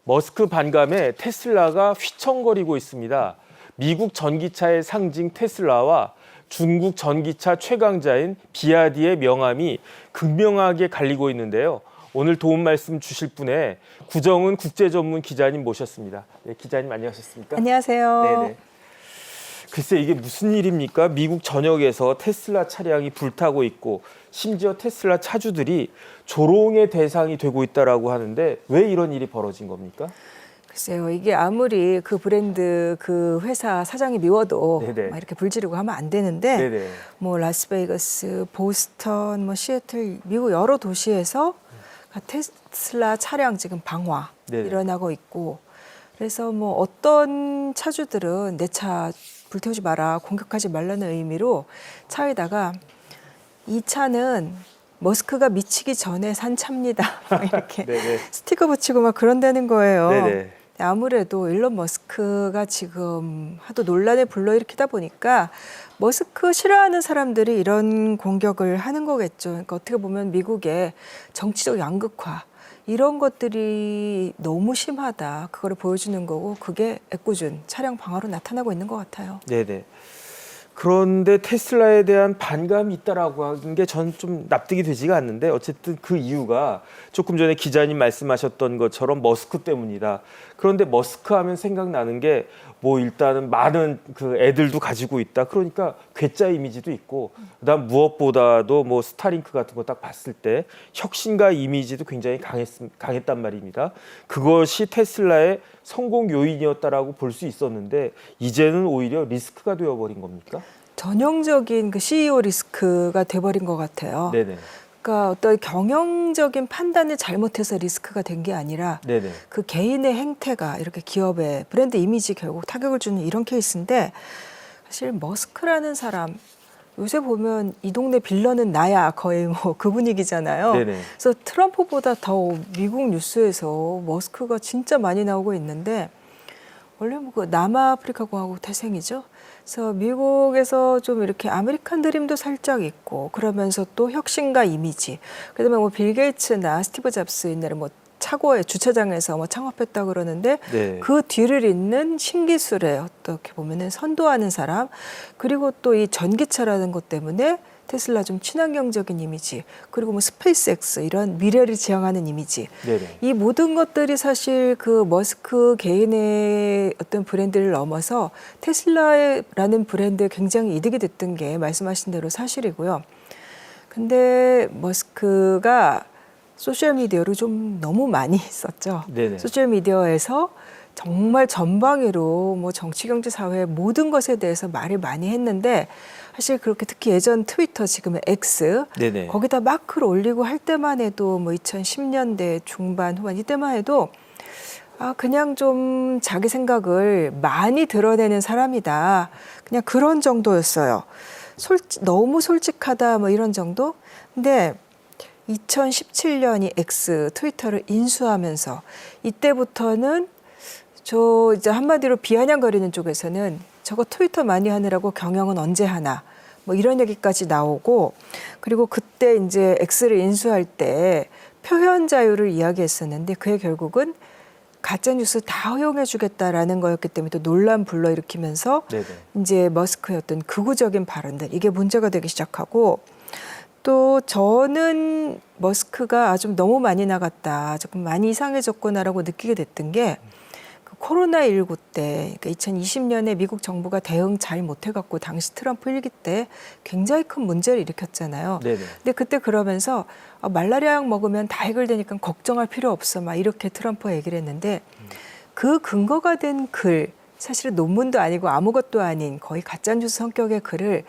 머스크 반감에 테슬라가 휘청거리고 있습니다. 미국 전기차의 상징 테슬라와 중국 전기차 최강자인 비아디의 명함이 극명하게 갈리고 있는데요. 오늘 도움 말씀 주실 분의 구정은 국제전문 기자님 모셨습니다. 네, 기자님 안녕하셨습니까? 안녕하세요. 네네. 글쎄 이게 무슨 일입니까? 미국 전역에서 테슬라 차량이 불타고 있고 심지어 테슬라 차주들이 조롱의 대상이 되고 있다라고 하는데 왜 이런 일이 벌어진 겁니까? 글쎄요, 이게 아무리 그 브랜드 그 회사 사장이 미워도 네네. 막 이렇게 불지르고 하면 안 되는데 네네. 뭐 라스베이거스, 보스턴, 뭐 시애틀, 미국 여러 도시에서 테슬라 차량 지금 방화 네네. 일어나고 있고 그래서 뭐 어떤 차주들은 내 차 불태우지 마라, 공격하지 말라는 의미로 차에다가 이 차는 머스크가 미치기 전에 산 차입니다. 막 이렇게 네네. 스티커 붙이고 막 그런다는 거예요. 네네. 아무래도 일론 머스크가 지금 하도 논란을 불러일으키다 보니까 머스크 싫어하는 사람들이 이런 공격을 하는 거겠죠. 그러니까 어떻게 보면 미국의 정치적 양극화 이런 것들이 너무 심하다. 그거를 보여주는 거고 그게 애꿎은 차량 방화로 나타나고 있는 것 같아요. 네네. 그런데 테슬라에 대한 반감이 있다라고 하는 게 전 좀 납득이 되지가 않는데 어쨌든 그 이유가 조금 전에 기자님 말씀하셨던 것처럼 머스크 때문이다. 그런데 머스크 하면 생각나는 게 뭐 일단은 많은 그 애들도 가지고 있다. 그러니까 괴짜 이미지도 있고 그다음 무엇보다도 뭐 스타링크 같은 거 딱 봤을 때 혁신가 이미지도 굉장히 강했단 말입니다. 그것이 테슬라의 성공 요인이었다라고 볼 수 있었는데 이제는 오히려 리스크가 되어버린 겁니까? 전형적인 그 CEO 리스크가 돼버린 것 같아요. 네네. 그러니까 어떤 경영적인 판단을 잘못해서 리스크가 된 게 아니라 네네. 그 개인의 행태가 이렇게 기업의 브랜드 이미지 결국 타격을 주는 이런 케이스인데 사실 머스크라는 사람 요새 보면 이 동네 빌런은 나야 거의 뭐 그 분위기잖아요. 네네. 그래서 트럼프보다 더 미국 뉴스에서 머스크가 진짜 많이 나오고 있는데 원래 뭐 그 남아프리카 공화국 태생이죠. 그래서 미국에서 좀 이렇게 아메리칸 드림도 살짝 있고 그러면서 또 혁신가 이미지. 그다음에 뭐 빌 게이츠나 스티브 잡스 옛날에 뭐 차고의 주차장에서 뭐 창업했다 그러는데 네. 그 뒤를 잇는 신기술에 어떻게 보면은 선도하는 사람 그리고 또 이 전기차라는 것 때문에 테슬라 좀 친환경적인 이미지 그리고 뭐 스페이스X 이런 미래를 지향하는 이미지 네네. 이 모든 것들이 사실 그 머스크 개인의 어떤 브랜드를 넘어서 테슬라라는 브랜드에 굉장히 이득이 됐던 게 말씀하신 대로 사실이고요. 근데 머스크가 소셜미디어를 좀 너무 많이 썼죠. 네네. 소셜미디어에서 정말 전방위로 뭐 정치, 경제, 사회 모든 것에 대해서 말을 많이 했는데 사실 그렇게 특히 예전 트위터 지금의 X 네네. 거기다 마크를 올리고 할 때만 해도 뭐 2010년대 중반 후반 이때만 해도 그냥 좀 자기 생각을 많이 드러내는 사람이다. 그냥 그런 정도였어요. 너무 솔직하다 뭐 이런 정도. 근데 2017년이 X 트위터를 인수하면서 이때부터는 저 이제 한마디로 비아냥거리는 쪽에서는 저거 트위터 많이 하느라고 경영은 언제 하나 뭐 이런 얘기까지 나오고 그리고 그때 이제 X를 인수할 때 표현 자유를 이야기했었는데 그게 결국은 가짜 뉴스 다 허용해 주겠다라는 거였기 때문에 또 논란 불러일으키면서 네네. 이제 머스크의 어떤 극우적인 발언들 이게 문제가 되기 시작하고 또 저는 머스크가 좀 너무 많이 나갔다, 조금 많이 이상해졌구나라고 느끼게 됐던 게 코로나19 때, 그러니까 2020년에 미국 정부가 대응 잘 못해갖고 당시 트럼프 일기 때 굉장히 큰 문제를 일으켰잖아요. 네네. 근데 그때 그러면서 말라리아 약 먹으면 다 해결되니까 걱정할 필요 없어, 막 이렇게 트럼프가 얘기를 했는데 그 근거가 된 글, 사실은 논문도 아니고 아무것도 아닌 거의 가짜뉴스 성격의 글을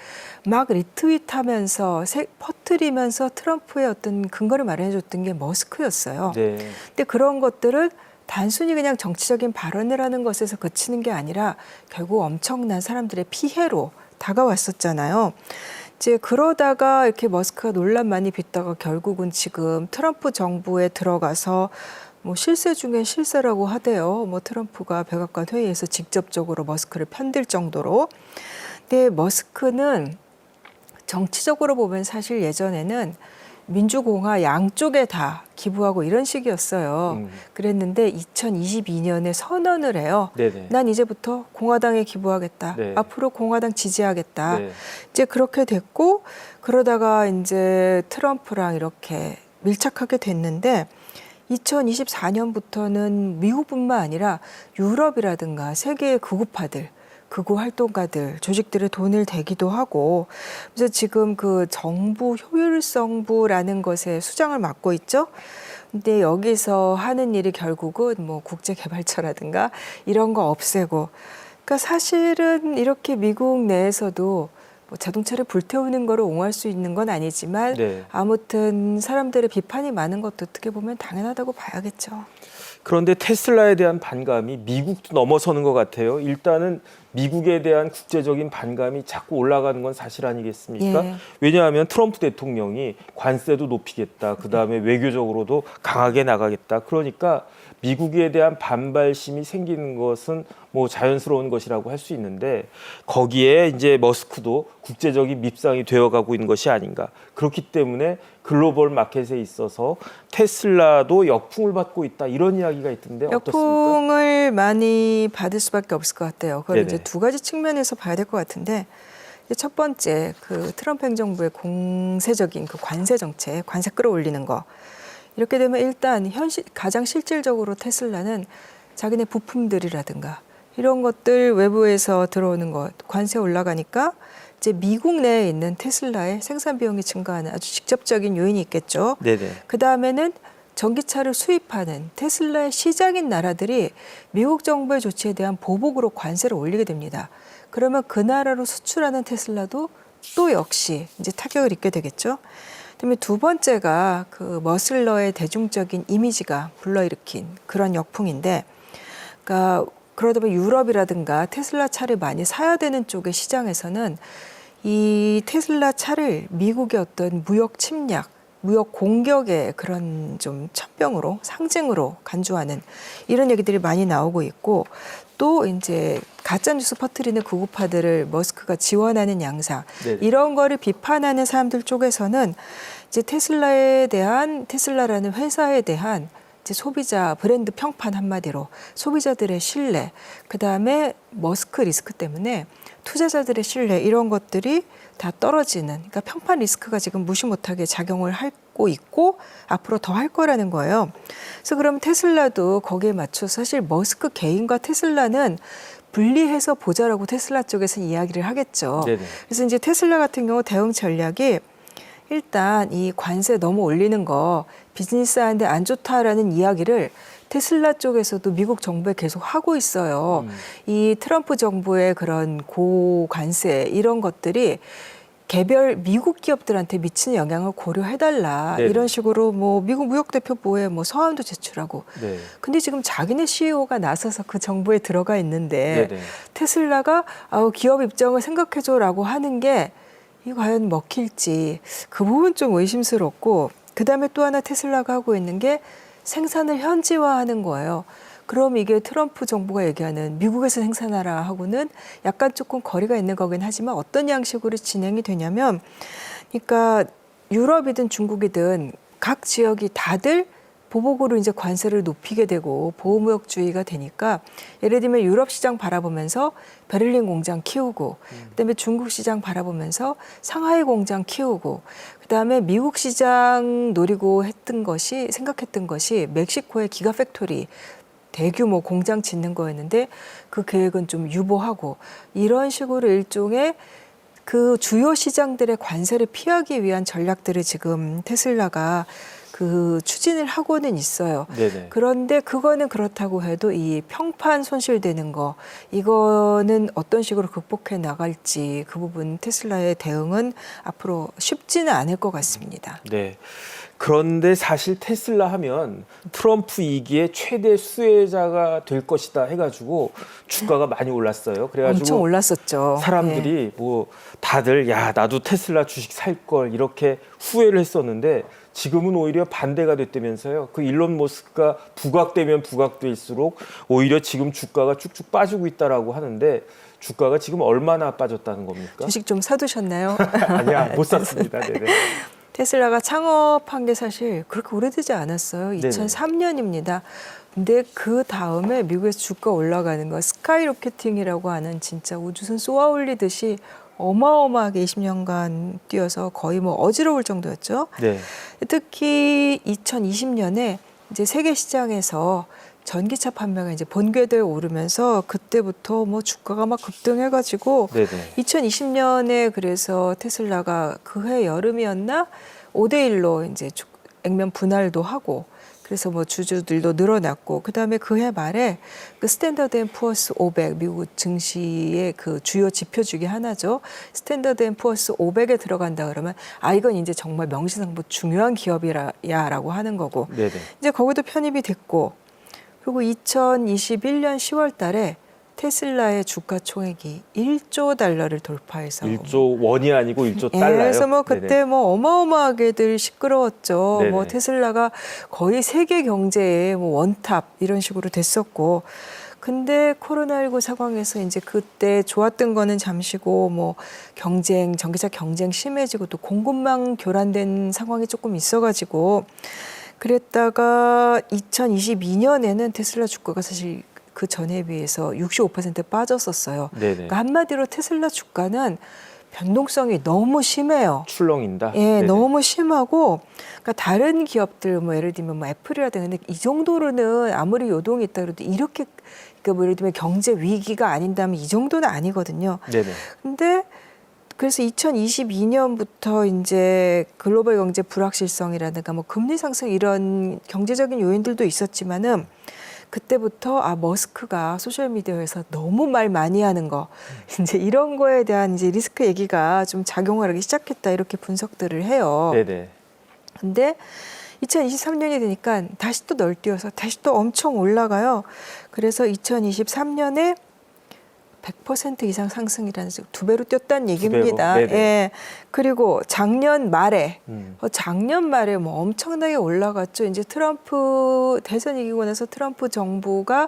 막 리트윗하면서 퍼뜨리면서 트럼프의 어떤 근거를 마련해줬던 게 머스크였어요. 네. 근데 그런 것들을 단순히 그냥 정치적인 발언이라는 것에서 그치는 게 아니라 결국 엄청난 사람들의 피해로 다가왔었잖아요. 이제 그러다가 이렇게 머스크가 논란 많이 빚다가 결국은 지금 트럼프 정부에 들어가서 뭐 실세 중에 실세라고 하대요. 뭐 트럼프가 백악관 회의에서 직접적으로 머스크를 편들 정도로. 근데 머스크는 정치적으로 보면 사실 예전에는 민주공화 양쪽에 다 기부하고 이런 식이었어요. 그랬는데 2022년에 선언을 해요. 네네. 난 이제부터 공화당에 기부하겠다. 네. 앞으로 공화당 지지하겠다. 네. 이제 그렇게 됐고 그러다가 이제 트럼프랑 이렇게 밀착하게 됐는데 2024년부터는 미국뿐만 아니라 유럽이라든가 세계의 극우파들, 극우 활동가들, 조직들의 돈을 대기도 하고 그래서 지금 그 정부 효율성부라는 것에 수장을 맡고 있죠. 근데 여기서 하는 일이 결국은 뭐 국제개발처라든가 이런 거 없애고 그러니까 사실은 이렇게 미국 내에서도 뭐 자동차를 불태우는 거를 옹호할 수 있는 건 아니지만 네. 아무튼 사람들의 비판이 많은 것도 어떻게 보면 당연하다고 봐야겠죠. 그런데 테슬라에 대한 반감이 미국도 넘어서는 것 같아요. 일단은 미국에 대한 국제적인 반감이 자꾸 올라가는 건 사실 아니겠습니까? 예. 왜냐하면 트럼프 대통령이 관세도 높이겠다. 그다음에 외교적으로도 강하게 나가겠다. 그러니까 미국에 대한 반발심이 생기는 것은 뭐 자연스러운 것이라고 할 수 있는데 거기에 이제 머스크도 국제적인 밉상이 되어가고 있는 것이 아닌가. 그렇기 때문에 글로벌 마켓에 있어서 테슬라도 역풍을 받고 있다. 이런 이야기가 있던데 어떻습니까? 역풍을 많이 받을 수밖에 없을 것 같아요. 그걸 네네. 이제 두 가지 측면에서 봐야 될 것 같은데 이제 첫 번째 그 트럼프 행정부의 공세적인 그 관세 정책, 관세 끌어올리는 거 이렇게 되면 일단 가장 실질적으로 테슬라는 자기네 부품들이라든가 이런 것들 외부에서 들어오는 것 관세 올라가니까 이제 미국 내에 있는 테슬라의 생산 비용이 증가하는 아주 직접적인 요인이 있겠죠. 네네. 그 다음에는 전기차를 수입하는 테슬라의 시장인 나라들이 미국 정부의 조치에 대한 보복으로 관세를 올리게 됩니다. 그러면 그 나라로 수출하는 테슬라도 또 역시 이제 타격을 입게 되겠죠. 그다음에 두 번째가 그 머슬러의 대중적인 이미지가 불러일으킨 그런 역풍인데, 그러니까 그러다 보면 유럽이라든가 테슬라 차를 많이 사야 되는 쪽의 시장에서는 이 테슬라 차를 미국의 어떤 무역 침략, 무역 공격의 그런 좀 천병으로 상징으로 간주하는 이런 얘기들이 많이 나오고 있고 또 이제 가짜 뉴스 퍼뜨리는 극우파들을 머스크가 지원하는 양상 네네. 이런 거를 비판하는 사람들 쪽에서는 이제 테슬라라는 회사에 대한 이제 소비자 브랜드 평판 한마디로 소비자들의 신뢰, 그 다음에 머스크 리스크 때문에 투자자들의 신뢰 이런 것들이 다 떨어지는, 그러니까 평판 리스크가 지금 무시 못하게 작용을 하고 있고 앞으로 더 할 거라는 거예요. 그래서 그럼 테슬라도 거기에 맞춰서 사실 머스크 개인과 테슬라는 분리해서 보자라고 테슬라 쪽에서는 이야기를 하겠죠. 네네. 그래서 이제 테슬라 같은 경우 대응 전략이 일단 이 관세 너무 올리는 거 비즈니스 하는데 안 좋다라는 이야기를 테슬라 쪽에서도 미국 정부에 계속 하고 있어요. 이 트럼프 정부의 그런 고관세 이런 것들이 개별 미국 기업들한테 미치는 영향을 고려해달라. 네네. 이런 식으로 뭐 미국 무역대표부에 뭐 서한도 제출하고. 네. 근데 지금 자기네 CEO가 나서서 그 정부에 들어가 있는데 네네. 테슬라가 기업 입장을 생각해줘라고 하는 게 이 과연 먹힐지 그 부분 좀 의심스럽고, 그다음에 또 하나 테슬라가 하고 있는 게 생산을 현지화하는 거예요. 그럼 이게 트럼프 정부가 얘기하는 미국에서 생산하라 하고는 약간 조금 거리가 있는 거긴 하지만 어떤 양식으로 진행이 되냐면, 그러니까 유럽이든 중국이든 각 지역이 다들 보복으로 이제 관세를 높이게 되고 보호무역주의가 되니까, 예를 들면 유럽 시장 바라보면서 베를린 공장 키우고, 그다음에 중국 시장 바라보면서 상하이 공장 키우고, 그다음에 미국 시장 노리고 생각했던 것이 멕시코의 기가 팩토리 대규모 공장 짓는 거였는데 그 계획은 좀 유보하고, 이런 식으로 일종의 그 주요 시장들의 관세를 피하기 위한 전략들을 지금 테슬라가 그 추진을 하고는 있어요. 네네. 그런데 그거는 그렇다고 해도 이 평판 손실되는 거, 이거는 어떤 식으로 극복해 나갈지 그 부분 테슬라의 대응은 앞으로 쉽지는 않을 것 같습니다. 네. 그런데 사실 테슬라 하면 트럼프 2기의 최대 수혜자가 될 것이다 해가지고 주가가 많이 올랐어요. 그래가지고 엄청 올랐었죠. 사람들이 네. 뭐 다들 야 나도 테슬라 주식 살 걸 이렇게 후회를 했었는데 지금은 오히려 반대가 됐다면서요. 그 일론 머스크가 부각되면 부각될수록 오히려 지금 주가가 쭉쭉 빠지고 있다라고 하는데 주가가 지금 얼마나 빠졌다는 겁니까? 주식 좀 사두셨나요? 아니야 못 샀습니다. 네네. 테슬라가 창업한 게 사실 그렇게 오래되지 않았어요. 2003년입니다. 근데 그 다음에 미국에서 주가 올라가는 거 스카이로켓팅이라고 하는 진짜 우주선 쏘아 올리듯이 어마어마하게 20년간 뛰어서 거의 뭐 어지러울 정도였죠. 네. 특히 2020년에 이제 세계 시장에서 전기차 판매가 이제 번궤도에 오르면서 그때부터 뭐 주가가 막 급등해가지고 네네. 2020년에 그래서 테슬라가 그해 여름이었나 5대1로 이제 액면 분할도 하고 그래서 뭐 주주들도 늘어났고 그다음에 그해 말에 그 스탠더드 앤 푸어스 500 미국 증시의 그 주요 지표 중에 하나죠. 스탠더드 앤 푸어스 500에 들어간다 그러면 아 이건 이제 정말 명실상부 중요한 기업이야라고 하는 거고 네네. 이제 거기도 편입이 됐고 그리고 2021년 10월 달에 테슬라의 주가 총액이 1조 달러를 돌파해서 1조 원이 아니고 1조 예, 달러요. 그래서 뭐 그때 네네. 뭐 어마어마하게들 시끄러웠죠. 네네. 뭐 테슬라가 거의 세계 경제의 뭐 원탑 이런 식으로 됐었고. 근데 코로나19 상황에서 이제 그때 좋았던 거는 잠시고 뭐 전기차 경쟁 심해지고 또 공급망 교란된 상황이 조금 있어가지고 그랬다가 2022년에는 테슬라 주가가 사실 그 전에 비해서 65% 빠졌었어요. 네네. 그러니까 한마디로 테슬라 주가는 변동성이 너무 심해요. 출렁인다. 예, 네네. 너무 심하고, 그러니까 다른 기업들 뭐 예를 들면 뭐 애플이라든가 근데 이 정도로는 아무리 요동이 있다 그래도 이렇게 그러니까 뭐 예를 들면 경제 위기가 아닌다면 이 정도는 아니거든요. 네네. 근데 그래서 2022년부터 이제 글로벌 경제 불확실성이라든가 뭐 금리 상승 이런 경제적인 요인들도 있었지만은 그때부터 아 머스크가 소셜 미디어에서 너무 말 많이 하는 거 이제 이런 거에 대한 이제 리스크 얘기가 좀 작용을 하기 시작했다 이렇게 분석들을 해요. 네네. 근데 2023년이 되니까 다시 또 널뛰어서 다시 또 엄청 올라가요. 그래서 2023년에 100% 이상 상승이라는 즉 2배로 뛰었다는 얘기입니다. 네네. 예. 그리고 작년 말에 작년 말에 뭐 엄청나게 올라갔죠. 이제 트럼프 대선 이기고 나서 트럼프 정부가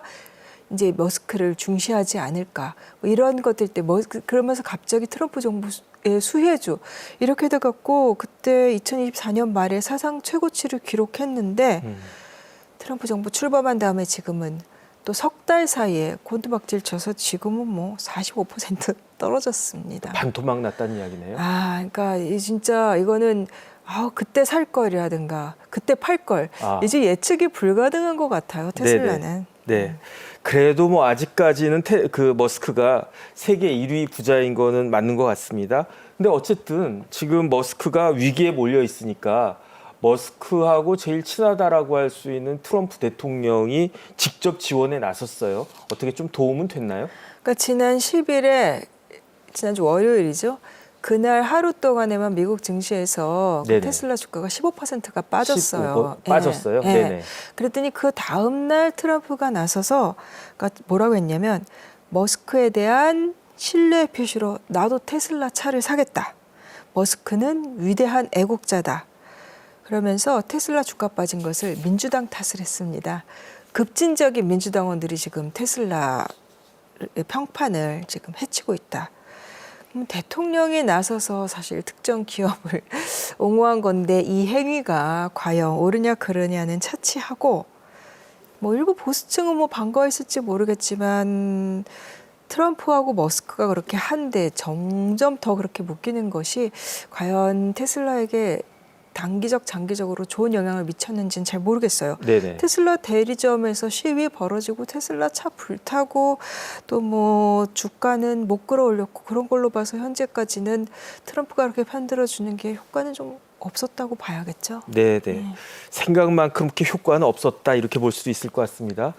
이제 머스크를 중시하지 않을까 뭐 이런 것들 때 그러면서 갑자기 트럼프 정부의 수혜주 이렇게 돼갖고 그때 2024년 말에 사상 최고치를 기록했는데 트럼프 정부 출범한 다음에 지금은 또 석 달 사이에 곤두박질 쳐서 지금은 뭐 45% 떨어졌습니다. 반토막 났다는 이야기네요. 아, 그러니까 진짜 이거는 그때 살 걸이라든가 그때 팔 걸 이제 예측이 불가능한 것 같아요. 테슬라는. 네. 그래도 뭐 아직까지는 그 머스크가 세계 1위 부자인 거는 맞는 것 같습니다. 근데 어쨌든 지금 머스크가 위기에 몰려 있으니까 머스크하고 제일 친하다라고 할 수 있는 트럼프 대통령이 직접 지원에 나섰어요. 어떻게 좀 도움은 됐나요? 그러니까 지난 10일에 지난주 월요일이죠. 그날 하루 동안에만 미국 증시에서 그 테슬라 주가가 15%가 빠졌어요. 빠졌어요? 예. 네네. 그랬더니 그 다음 날 트럼프가 나서서 그러니까 뭐라고 했냐면 머스크에 대한 신뢰 표시로 나도 테슬라 차를 사겠다. 머스크는 위대한 애국자다. 그러면서 테슬라 주가 빠진 것을 민주당 탓을 했습니다. 급진적인 민주당원들이 지금 테슬라 평판을 지금 해치고 있다. 대통령이 나서서 사실 특정 기업을 옹호한 건데 이 행위가 과연 옳으냐 그르냐는 차치하고 뭐 일부 보수층은 뭐 반가워했을지 모르겠지만 트럼프하고 머스크가 그렇게 한데 점점 더 그렇게 묶이는 것이 과연 테슬라에게 단기적, 장기적으로 좋은 영향을 미쳤는지는 잘 모르겠어요. 네네. 테슬라 대리점에서 시위 벌어지고 테슬라 차 불타고 또 뭐 주가는 못 끌어올렸고 그런 걸로 봐서 현재까지는 트럼프가 그렇게 편들어주는 게 효과는 좀 없었다고 봐야겠죠. 네네. 생각만큼 그렇게 효과는 없었다 이렇게 볼 수도 있을 것 같습니다.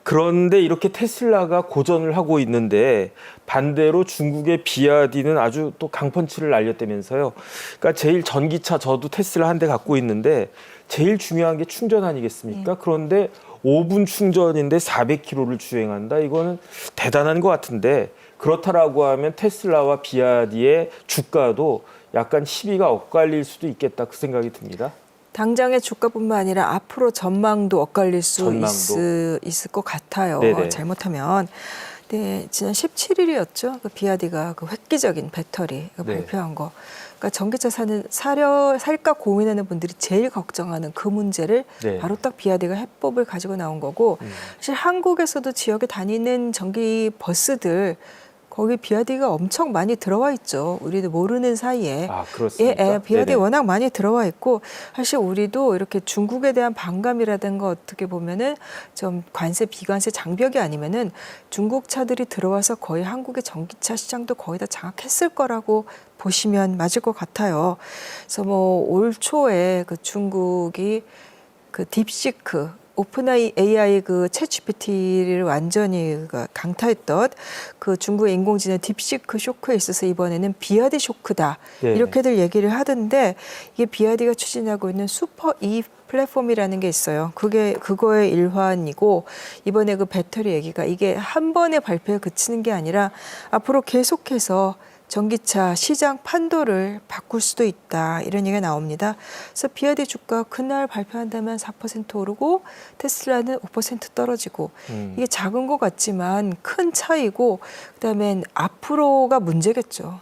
그런데 이렇게 테슬라가 고전을 하고 있는데 반대로 중국의 비아디는 아주 또 강펀치를 날렸다면서요. 그러니까 제일 전기차 저도 테슬라 한 대 갖고 있는데 제일 중요한 게 충전 아니겠습니까? 그런데 5분 충전인데 400km를 주행한다. 이거는 대단한 것 같은데 그렇다라고 하면 테슬라와 비아디의 주가도 약간 시비가 엇갈릴 수도 있겠다 그 생각이 듭니다. 당장의 주가뿐만 아니라 앞으로 전망도 엇갈릴 수 있을 것 같아요. 네네. 잘못하면. 네, 지난 17일이었죠. 그 비아디가 그 획기적인 배터리 네. 발표한 거. 그러니까 전기차 살까 고민하는 분들이 제일 걱정하는 그 문제를 네. 바로 딱 비아디가 해법을 가지고 나온 거고, 사실 한국에서도 지역에 다니는 전기 버스들 거기 비아디가 엄청 많이 들어와 있죠. 우리도 모르는 사이에. 아, 그렇습니까? 예, 비아디 네네. 워낙 많이 들어와 있고, 사실 우리도 이렇게 중국에 대한 반감이라든가 어떻게 보면은 좀 관세, 비관세 장벽이 아니면은 중국 차들이 들어와서 거의 한국의 전기차 시장도 거의 다 장악했을 거라고 보시면 맞을 것 같아요. 그래서 뭐 올 초에 그 중국이 그 딥시크 오픈 AI 그 챗GPT를 완전히 강타했던 그 중국의 인공지능 딥시크 쇼크에 있어서 이번에는 비아디 쇼크다. 네. 이렇게들 얘기를 하던데 이게 비아디가 추진하고 있는 슈퍼 E 플랫폼이라는 게 있어요. 그게 그거의 일환이고 이번에 그 배터리 얘기가 이게 한 번의 발표에 그치는 게 아니라 앞으로 계속해서 전기차 시장 판도를 바꿀 수도 있다. 이런 얘기가 나옵니다. 그래서 비아디 주가 그날 발표한다면 4% 오르고 테슬라는 5% 떨어지고 이게 작은 것 같지만 큰 차이고 그다음에 앞으로가 문제겠죠.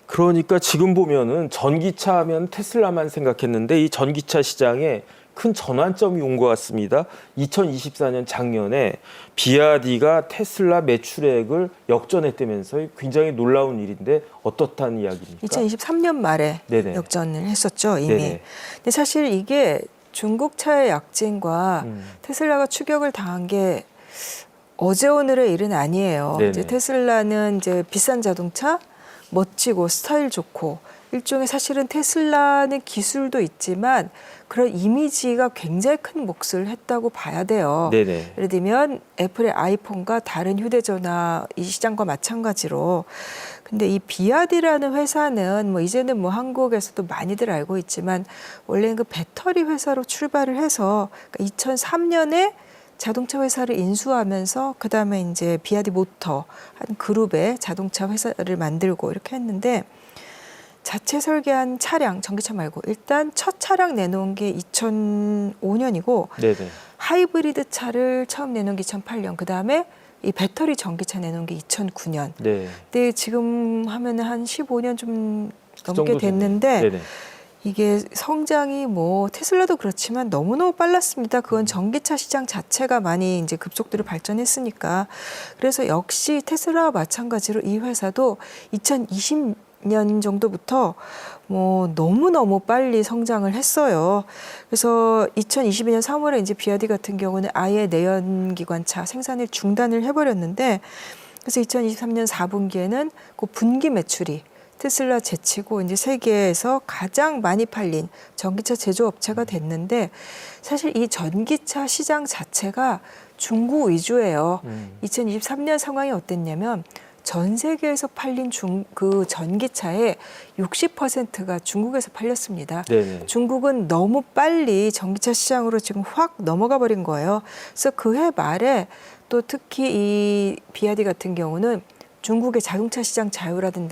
그러니까 지금 보면은 전기차 하면 테슬라만 생각했는데 이 전기차 시장에 큰 전환점이 온 것 같습니다. 2024년 작년에 비아디가 테슬라 매출액을 역전했다면서 굉장히 놀라운 일인데 어떻다는 이야기입니까? 2023년 말에 네네. 역전을 했었죠, 이미. 네네. 근데 사실 이게 중국 차의 약진과 테슬라가 추격을 당한 게 어제 오늘의 일은 아니에요. 네네. 이제 테슬라는 이제 비싼 자동차, 멋지고 스타일 좋고 일종의 사실은 테슬라는 기술도 있지만 그런 이미지가 굉장히 큰 몫을 했다고 봐야 돼요. 네네. 예를 들면 애플의 아이폰과 다른 휴대전화 이 시장과 마찬가지로. 근데 이 비아디라는 회사는 뭐 이제는 뭐 한국에서도 많이들 알고 있지만 원래는 그 배터리 회사로 출발을 해서 2003년에 자동차 회사를 인수하면서 그다음에 이제 비아디 모터 한 그룹의 자동차 회사를 만들고 이렇게 했는데 자체 설계한 차량, 전기차 말고 일단 첫 차량 내놓은 게 2005년이고 네네. 하이브리드 차를 처음 내놓은 게 2008년. 그다음에 이 배터리 전기차 내놓은 게 2009년. 네. 근데 지금 하면은 한 15년 좀 그 넘게 정도 됐는데 네네. 이게 성장이 뭐 테슬라도 그렇지만 너무너무 빨랐습니다. 그건 전기차 시장 자체가 많이 이제 급속도로 발전했으니까. 그래서 역시 테슬라와 마찬가지로 이 회사도 2020년 정도부터 뭐 너무너무 빨리 성장을 했어요. 그래서 2022년 3월에 이제 비아디 같은 경우는 아예 내연기관차 생산을 중단을 해버렸는데 그래서 2023년 4분기에는 그 분기 매출이 테슬라 제치고 이제 세계에서 가장 많이 팔린 전기차 제조업체가 됐는데 사실 이 전기차 시장 자체가 중국 위주예요. 2023년 상황이 어땠냐면 전 세계에서 팔린 그 전기차의 60%가 중국에서 팔렸습니다. 네네. 중국은 너무 빨리 전기차 시장으로 지금 확 넘어가 버린 거예요. 그래서 그해 말에 또 특히 이 비아디 같은 경우는 중국의 자동차 시장 자유화된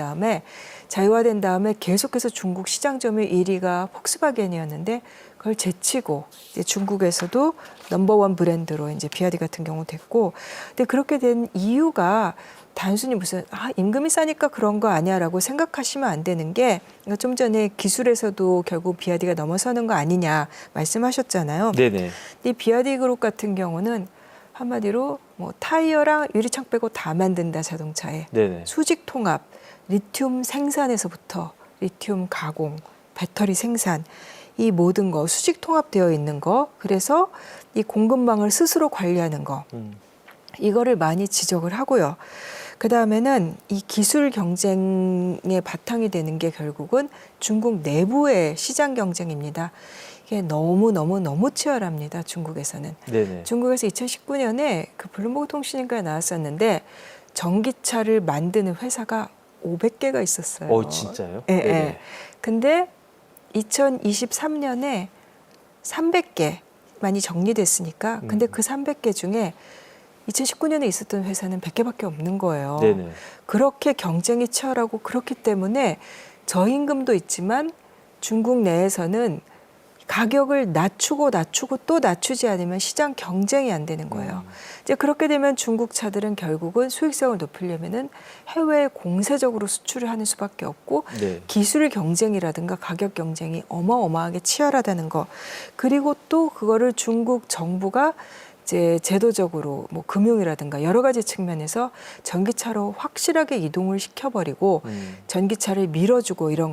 다음에 계속해서 중국 시장 점유율 1위가 폭스바겐이었는데 그걸 제치고 이제 중국에서도 넘버원 브랜드로 이제 비아디 같은 경우 됐고, 근데 그렇게 된 이유가 단순히 무슨 임금이 싸니까 그런 거 아니야라고 생각하시면 안 되는 게 좀 전에 기술에서도 결국 비아디가 넘어서는 거 아니냐 말씀하셨잖아요. 네네. 이 비아디 그룹 같은 경우는 한마디로 뭐 타이어랑 유리창 빼고 다 만든다 자동차에. 네네. 수직 통합, 리튬 생산에서부터 리튬 가공, 배터리 생산 이 모든 거 수직 통합되어 있는 거. 그래서 이 공급망을 스스로 관리하는 거. 이거를 많이 지적을 하고요. 그 다음에는 이 기술 경쟁의 바탕이 되는 게 결국은 중국 내부의 시장 경쟁입니다. 이게 너무 치열합니다. 중국에서는. 네네. 중국에서 2019년에 그 블룸버그 통신인가에 나왔었는데 전기차를 만드는 회사가 500개가 있었어요. 진짜요? 예, 네네. 예. 근데 2023년에 300개만이 정리됐으니까 근데 그 300개 중에 2019년에 있었던 회사는 100개밖에 없는 거예요. 네네. 그렇게 경쟁이 치열하고 그렇기 때문에 저임금도 있지만 중국 내에서는 가격을 낮추고 또 낮추지 않으면 시장 경쟁이 안 되는 거예요. 이제 그렇게 되면 중국 차들은 결국은 수익성을 높이려면은 해외에 공세적으로 수출을 하는 수밖에 없고 네. 기술 경쟁이라든가 가격 경쟁이 어마어마하게 치열하다는 거. 그리고 또 그거를 중국 정부가 이제 제도적으로 뭐 금융이라든가 여러 가지 측면에서 전기차로 확실하게 이동을 시켜버리고 전기차를 밀어주고 이런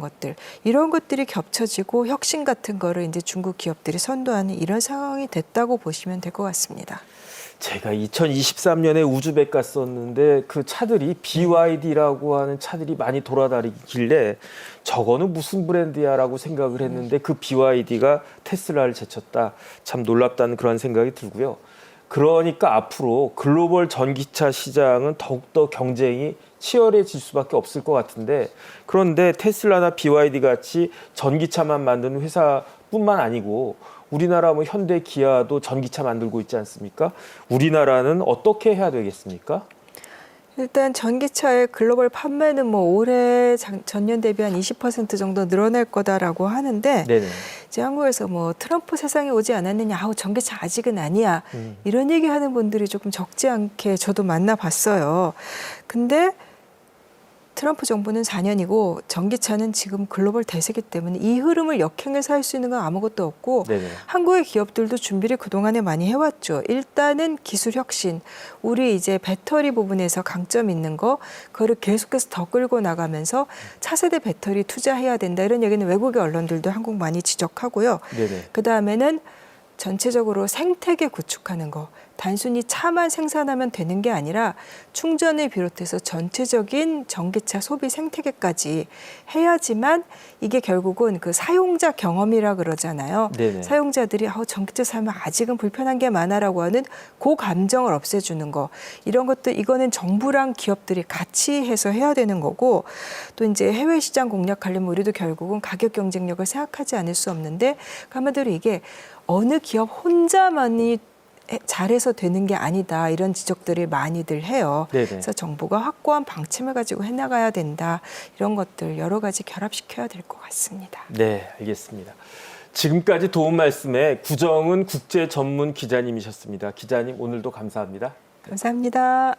것들이 겹쳐지고 혁신 같은 거를 이제 중국 기업들이 선도하는 이런 상황이 됐다고 보시면 될 것 같습니다. 제가 2023년에 우즈벡 갔었는데 그 차들이 BYD라고 하는 차들이 많이 돌아다니길래 저거는 무슨 브랜드야라고 생각을 했는데 그 BYD가 테슬라를 제쳤다. 참 놀랍다는 그런 생각이 들고요. 그러니까 앞으로 글로벌 전기차 시장은 더욱더 경쟁이 치열해질 수밖에 없을 것 같은데, 그런데 테슬라나 BYD 같이 전기차만 만드는 회사뿐만 아니고 우리나라 뭐 현대, 기아도 전기차 만들고 있지 않습니까? 우리나라는 어떻게 해야 되겠습니까? 일단 전기차의 글로벌 판매는 뭐 올해 전년 대비 한 20% 정도 늘어날 거다라고 하는데 네네. 이제 한국에서 뭐 트럼프 세상에 오지 않았느냐, 아우 전기차 아직은 아니야 이런 얘기하는 분들이 조금 적지 않게 저도 만나봤어요. 근데 트럼프 정부는 4년이고 전기차는 지금 글로벌 대세기 때문에 이 흐름을 역행해서 할 수 있는 건 아무것도 없고 네네. 한국의 기업들도 준비를 그동안에 많이 해왔죠. 일단은 기술 혁신, 우리 이제 배터리 부분에서 강점 있는 거 그거를 계속해서 더 끌고 나가면서 차세대 배터리 투자해야 된다 이런 얘기는 외국의 언론들도 한국 많이 지적하고요. 네네. 그다음에는 전체적으로 생태계 구축하는 거. 단순히 차만 생산하면 되는 게 아니라 충전을 비롯해서 전체적인 전기차 소비 생태계까지 해야지만 이게 결국은 그 사용자 경험이라 그러잖아요. 네네. 사용자들이 전기차 사면 아직은 불편한 게 많아라고 하는 그 감정을 없애주는 거. 이런 것들 이거는 정부랑 기업들이 같이 해서 해야 되는 거고 또 이제 해외 시장 공략하려면 우리도 결국은 가격 경쟁력을 생각하지 않을 수 없는데 한마디로 이게 어느 기업 혼자만이 잘해서 되는 게 아니다 이런 지적들을 많이들 해요. 네네. 그래서 정부가 확고한 방침을 가지고 해나가야 된다. 이런 것들 여러 가지 결합시켜야 될 것 같습니다. 네, 알겠습니다. 지금까지 도움 말씀에 구정은 국제 전문 기자님이셨습니다. 기자님 오늘도 감사합니다. 감사합니다.